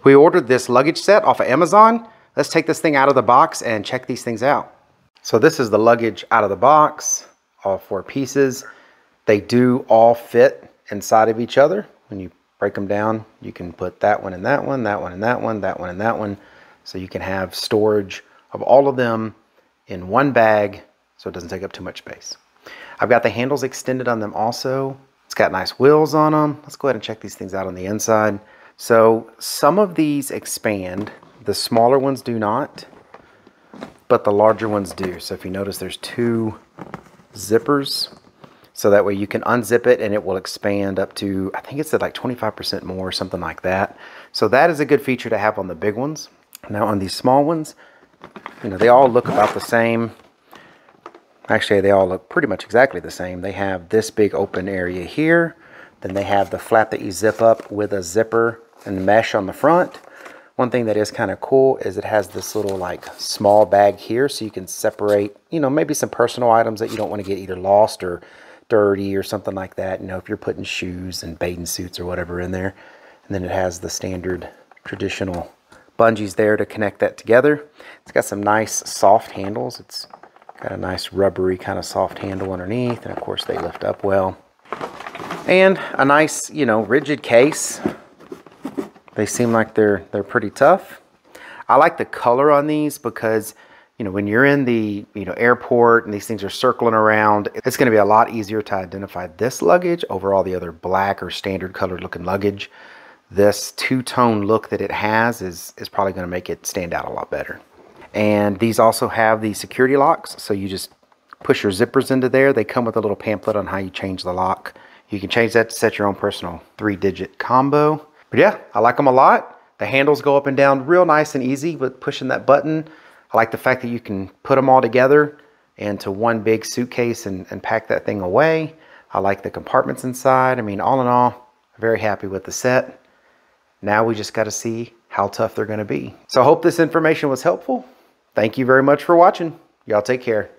We ordered this luggage set off of Amazon. Let's take this thing out of the box and check these things out. So this is the luggage out of the box, all 4 pieces. They do all fit inside of each other. When you break them down, you can put that one in that one, that one in that one, that one in that one. So you can have storage of all of them in one bag so it doesn't take up too much space. I've got the handles extended on them also. It's got nice wheels on them. Let's go ahead and check these things out on the inside. So some of these expand. The smaller ones do not, but the larger ones do. So if you notice, there's 2 zippers. So that way you can unzip it and it will expand up to, I think it's at like 25% more, something like that. So that is a good feature to have on the big ones. Now on these small ones, you know, they all look about the same. Actually, they all look pretty much exactly the same. They have this big open area here. Then they have the flap that you zip up with a zipper and mesh on the front. One thing that is kind of cool is it has this little like small bag here, so you can separate, you know, maybe some personal items that you don't want to get either lost or dirty or something like that. You know, if you're putting shoes and bathing suits or whatever in there. And then it has the standard traditional bungees there to connect that together. It's got some nice soft handles. It's got a nice rubbery kind of soft handle underneath, and of course they lift up well. And a nice, you know, rigid case. They seem like they're pretty tough. I like the color on these because, you know, when you're in the, you know, airport and these things are circling around, it's going to be a lot easier to identify this luggage over all the other black or standard colored looking luggage. This two-tone look that it has is probably going to make it stand out a lot better. And these also have the security locks, so you just push your zippers into there. They come with a little pamphlet on how you change the lock. You can change that to set your own personal 3-digit combo. But yeah, I like them a lot. The handles go up and down real nice and easy with pushing that button. I like the fact that you can put them all together into one big suitcase and pack that thing away. I like the compartments inside. I mean, all in all, very happy with the set. Now we just got to see how tough they're going to be. So I hope this information was helpful. Thank you very much for watching. Y'all take care.